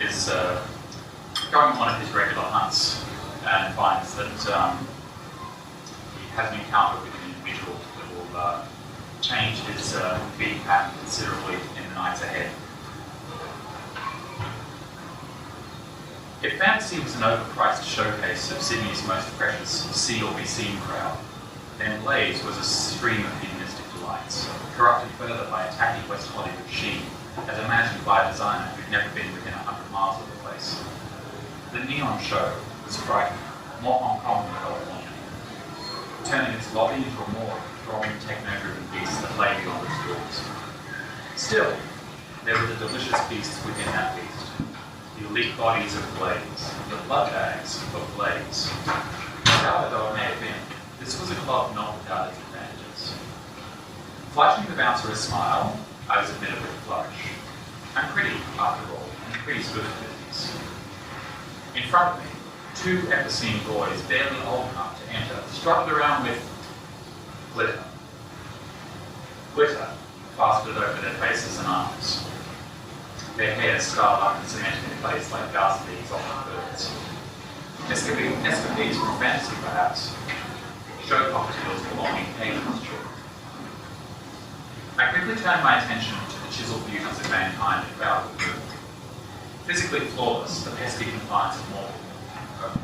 is going on one of his regular hunts and finds that he has an encounter with an individual that will change his feeding pattern considerably in the nights ahead. If fantasy was an overpriced showcase of Sydney's most precious see or be seen crowd, then Blaze was a stream of hedonistic delights, corrupted further by a tacky West Hollywood sheen, as imagined by a designer who'd never been within 100 miles of the place. The neon show was frightening, more Hong Kong than California, turning its lobby into a more throbbing techno-driven beast that lay beyond its doors. Still, there were the delicious beasts within that beast. The elite bodies of Blaze, the blood bags of Blaze. However though it may have been, this was a club not without its advantages. Flashing the bouncer a smile, I was a bit of a flourish. I'm pretty, after all, and pretty good at business. In front of me, two epicene boys, barely old enough to enter, struggled around with glitter. Glitter fastened over their faces and arms. Their hair scarred up and cemented in place like ghastly exotic birds. Escapees from fantasy, perhaps. Show cocktails belonging to Hagen's children. I quickly turned my attention to the chiseled beauties of mankind that crowded the room. Physically flawless, the pesky confines of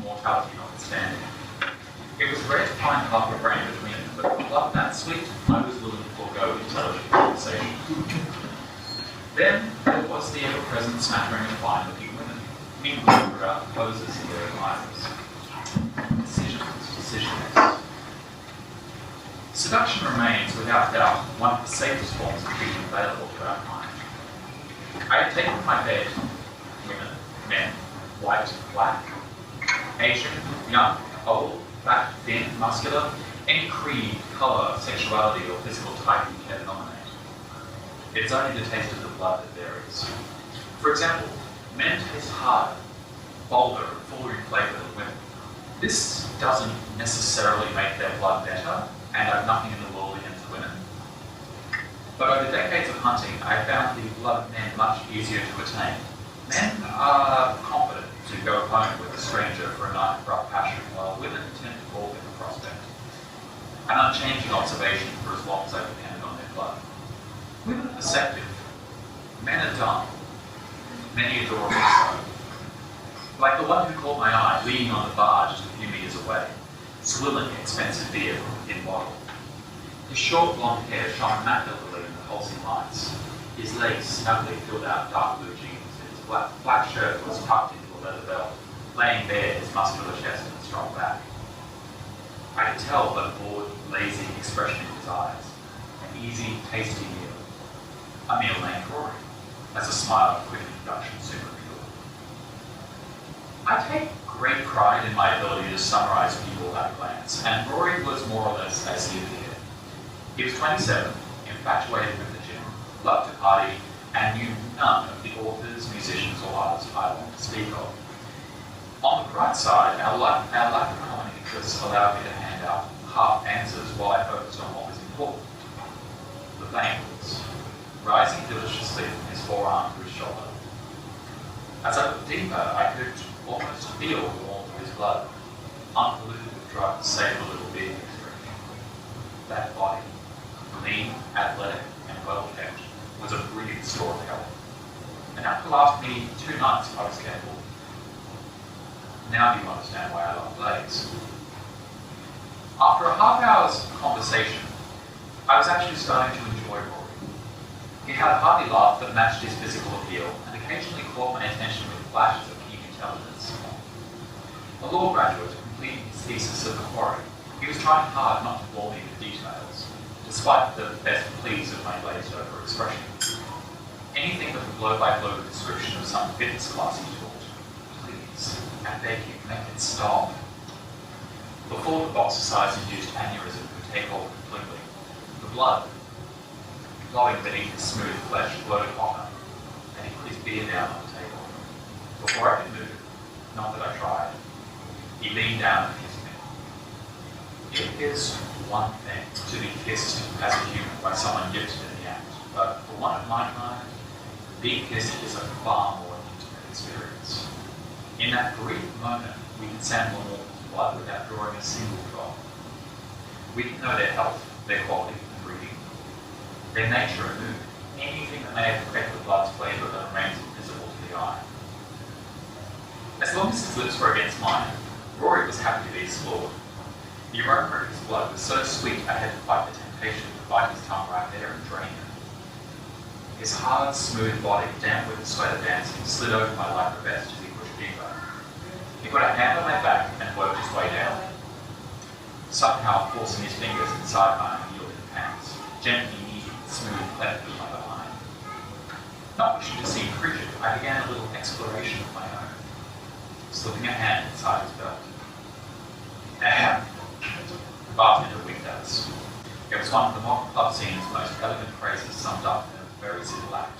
mortality notwithstanding. It was rare to find half a brain between them, but for love that sweet, I was willing to forego intelligent conversation. Then there was the ever-present smattering of fine-looking women, mingling throughout the poses of their admirers. Decisions. Seduction remains, without doubt, one of the safest forms of treatment available to our mind. I had taken my bed, women, men, white, black, Asian, young, old, fat, thin, muscular, any creed, colour, sexuality, or physical type you care to nominate. It's only the taste of the blood that varies. For example, men taste harder, bolder, and fuller in flavour than women. This doesn't necessarily make their blood better, and I've nothing in the world against women. But over decades of hunting, I found the blood of men much easier to attain. Men are confident to go home with a stranger for a night of rough passion, while women tend to fall in the prospect. An unchanging observation for as long as I depended on their blood. Women are perceptive. Men are dumb. Many adorably so. Like the one who caught my eye, leaning on the bar just a few meters away, swilling expensive beer in bottle. His short blonde hair shone immaculately in the pulsing lights. His legs snugly filled out dark blue jeans, and his black shirt was tucked into a leather belt, laying bare his muscular chest and strong back. I could tell by the bored, lazy expression in his eyes, an easy, tasty meal. A meal named Rory, as a smile and quick introduction soon revealed. I take great pride in my ability to summarize people at a glance, and Rory was more or less as he appeared. He was 27, infatuated with the gym, loved to party, and knew none of the authors, musicians, or artists I want to speak of. On the bright side, our lack of common interests allowed me to hand out half answers while I focused on what was important. The banquets, rising deliciously from his forearm to his shoulder. As I looked deeper, I could almost feel the warmth of his blood, unpolluted with drugs, save a little beer expression. That body, lean, athletic, and well-kept, was a brilliant store of health. Enough to last me 2 nights if I was careful. Now do you understand why I love Blaze? After a half hour's conversation, I was actually starting to enjoy Rory. He had a hearty laugh that matched his physical appeal, and occasionally caught my attention with flashes of keen intelligence. A law graduate completing his thesis at the quarry, he was trying hard not to bore me with details, despite the best pleas of my glazed over expression. Anything but the blow-by-blow description of some fitness class he taught. Please, I beg you, make it stop. Before the boxer-size-induced aneurysm could take hold completely, the blood, glowing beneath his smooth flesh, flowed hotter, and he put his beer down on the table. Before I could move, not that I tried, he leaned down and kissed me. It is one thing to be kissed as a human by someone gifted in the act, but for one of my kind, being kissed is a far more intimate experience. In that brief moment, we can sample a mortal's blood without drawing a single drop. We can know their health, their quality, and breeding, their nature and mood, anything that may affect the blood's flavour that remains invisible to the eye. As long as his lips were against mine, Rory was happy to be explored. The aroma of his blood was so sweet I had to fight the temptation to bite his tongue right there and drain it. His hard, smooth body, damp with the sweat of dancing, slid over my lycra vest as he pushed deeper. He put a hand on my back and worked his way down, somehow forcing his fingers inside my unyielding pants, gently kneading the smooth cleft of my behind. Not wishing to seem frigid, I began a little exploration of my own, slipping a hand inside his belt. Ahem! The bartender winked at us. It was one of the modern club scene's most elegant phrases summed up in a very simple act.